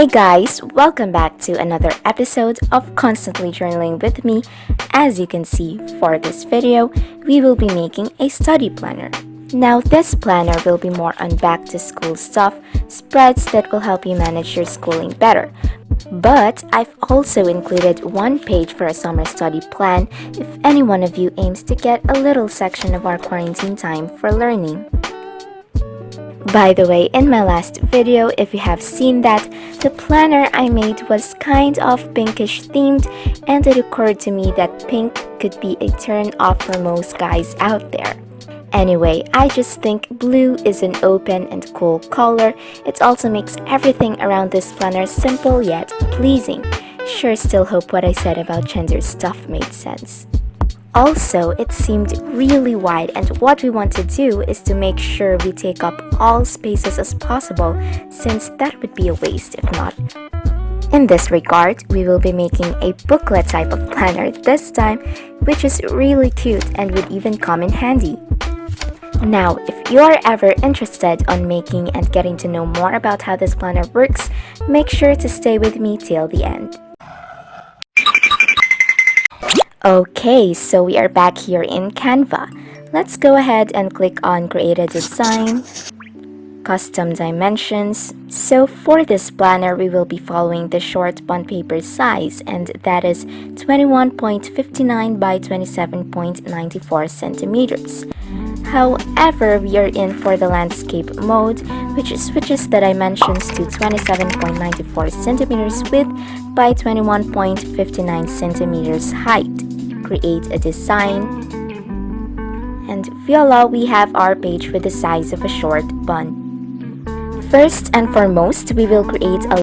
Hi guys, welcome back to another episode of Constantly Journaling with me. As you can see, for this video, we will be making a study planner. Now this planner will be more on back to school stuff, spreads that will help you manage your schooling better. But I've also included one page for a summer study plan if any one of you aims to get a little section of our quarantine time for learning. By the way, in my last video, if you have seen that, the planner I made was kind of pinkish themed, and it occurred to me that pink could be a turn off for most guys out there. Anyway, I just think blue is an open and cool color. It also makes everything around this planner simple yet pleasing. Sure, still hope what I said about gender stuff made sense. Also, it seemed really wide, and what we want to do is to make sure we take up all spaces as possible, since that would be a waste if not. In this regard, we will be making a booklet type of planner this time, which is really cute and would even come in handy. Now, if you are ever interested on making and getting to know more about how this planner works, make sure to stay with me till the end. Okay, so we are back here in Canva. Let's go ahead and click on Create a Design, Custom Dimensions. So for this planner, we will be following the short bond paper size, and that is 21.59 by 27.94 centimeters. However, we are in for the landscape mode, which switches the dimensions to 27.94 centimeters width by 21.59 centimeters height. Create a design, and voila, we have our page with the size of a short bun. First and foremost, we will create a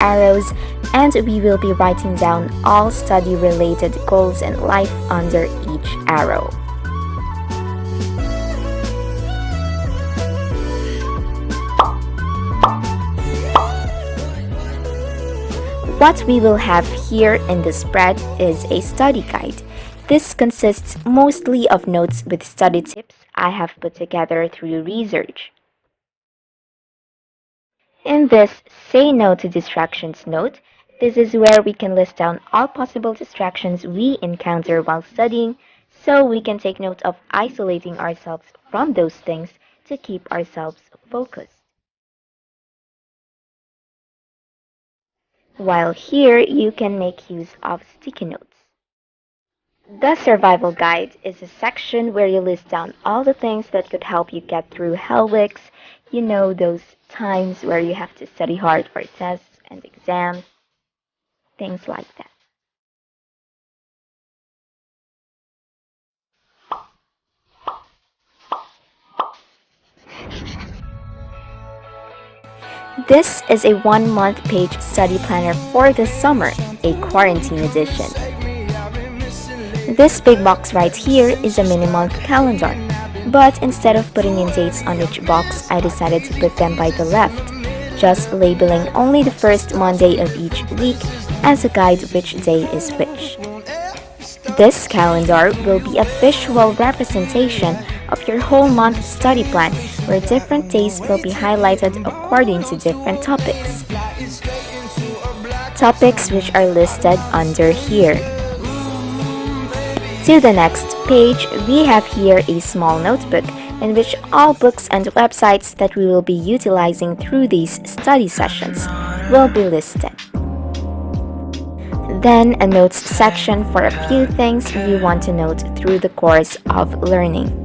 arrows, and we will be writing down all study-related goals and life under each arrow. What we will have here in the spread is a study guide. This consists mostly of notes with study tips I have put together through research. In this Say No to Distractions note, this is where we can list down all possible distractions we encounter while studying, so we can take note of isolating ourselves from those things to keep ourselves focused. While here, you can make use of sticky notes. The Survival Guide is a section where you list down all the things that could help you get through hell weeks. You know, those times where you have to study hard for tests and exams, things like that. This is a 1-month page study planner for the summer, a quarantine edition. This big box right here is a mini-month calendar, but instead of putting in dates on each box, I decided to put them by the left, just labeling only the first Monday of each week as a guide which day is which. This calendar will be a visual representation of your whole month study plan, where different days will be highlighted according to different topics. Topics which are listed under here. To the next page, we have here a small notebook in which all books and websites that we will be utilizing through these study sessions will be listed. Then a notes section for a few things you want to note through the course of learning.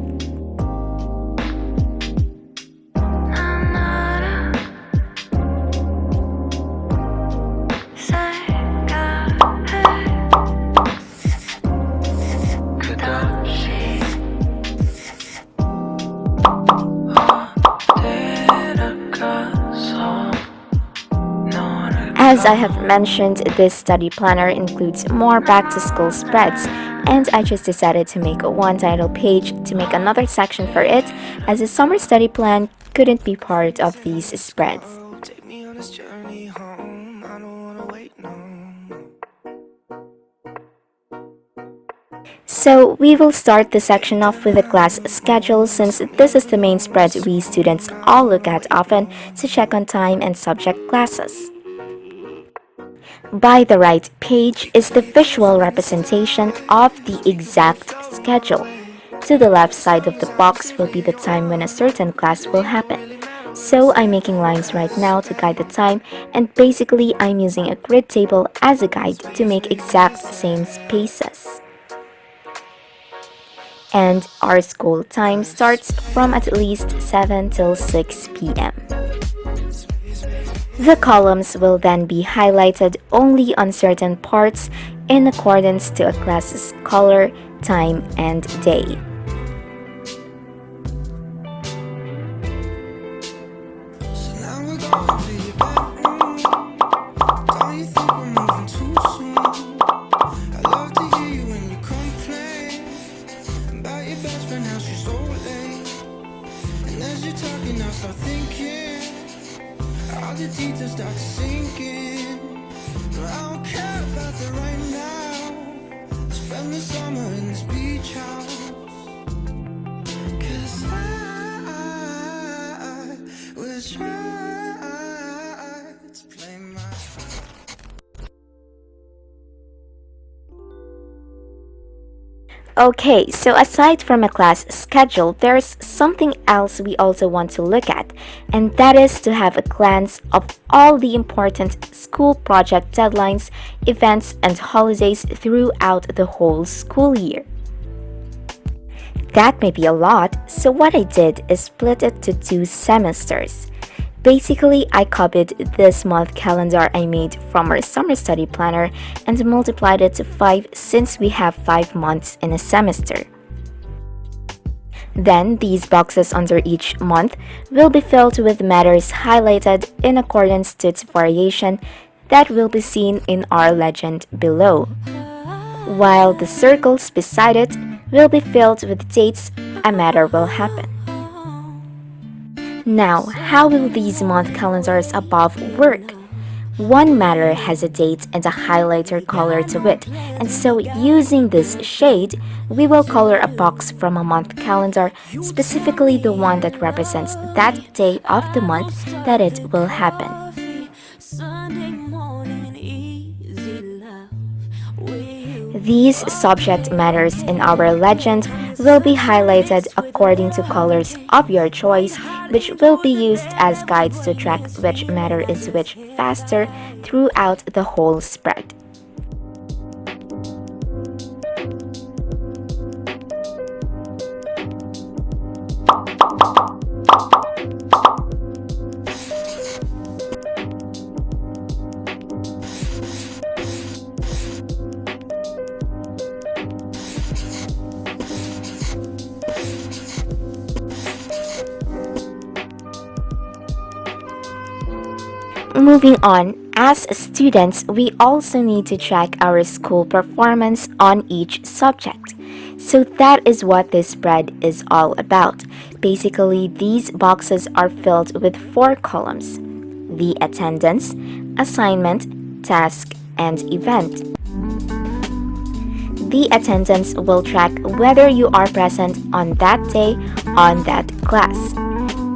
As I have mentioned, this study planner includes more back-to-school spreads, and I just decided to make one title page to make another section for it, as the summer study plan couldn't be part of these spreads. So we will start the section off with the class schedule, since this is the main spread we students all look at often to check on time and subject classes. By the right page is the visual representation of the exact schedule. To the left side of the box will be the time when a certain class will happen. So I'm making lines right now to guide the time, and basically I'm using a grid table as a guide to make exact same spaces. And our school time starts from at least 7 till 6 p.m. The columns will then be highlighted only on certain parts in accordance to a class's color, time, and day. All the details start sinking. No, I don't care about the right now. Spend the summer in this beach house. 'Cause I will try to play my. Okay, so aside from a class schedule, there's something else we also want to look at, and that is to have a glance of all the important school project deadlines, events, and holidays throughout the whole school year. That may be a lot, so what I did is split it to 2 semesters. Basically, I copied this month calendar I made from our summer study planner and multiplied it to 5 since we have 5 months in a semester. Then, these boxes under each month will be filled with matters highlighted in accordance to its variation that will be seen in our legend below, while the circles beside it will be filled with dates a matter will happen. Now, how will these month calendars above work? One matter has a date and a highlighter color to it, and so using this shade, we will color a box from a month calendar, specifically the one that represents that day of the month that it will happen. These subject matters in our legend will be highlighted according to colors of your choice, which will be used as guides to track which matter is which faster throughout the whole spread. Moving on, as students, we also need to track our school performance on each subject. So that is what this spread is all about. Basically, these boxes are filled with 4 columns: the attendance, assignment, task, and event. The attendance will track whether you are present on that day on that class.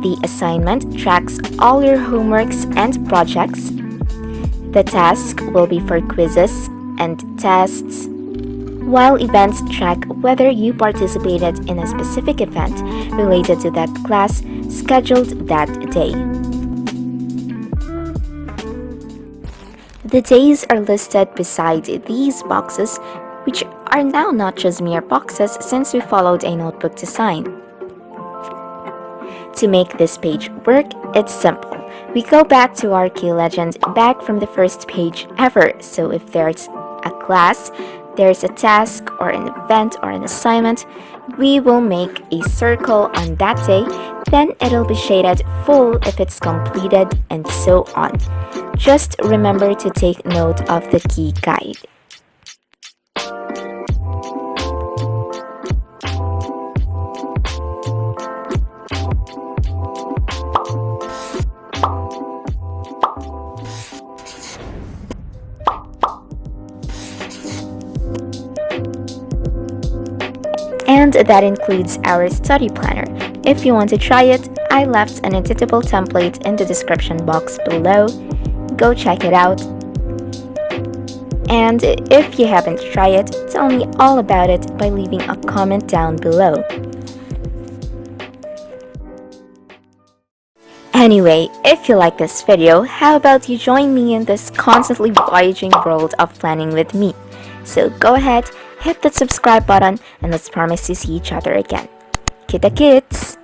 The assignment tracks all your homeworks and projects. The task will be for quizzes and tests, while events track whether you participated in a specific event related to that class scheduled that day. The days are listed beside these boxes, which are now not just mere boxes since we followed a notebook design. To make this page work, it's simple. We go back to our key legend back from the first page ever. So if there's a class, there's a task or an event or an assignment, we will make a circle on that day, then it'll be shaded full if it's completed, and so on. Just remember to take note of the key guide. And that includes our study planner. If you want to try it, I left an editable template in the description box below. Go check it out. And if you haven't tried it, tell me all about it by leaving a comment down below. Anyway, if you like this video, how about you join me in this constantly voyaging world of planning with me? So go ahead, hit that subscribe button, and let's promise to see each other again. Kita kits!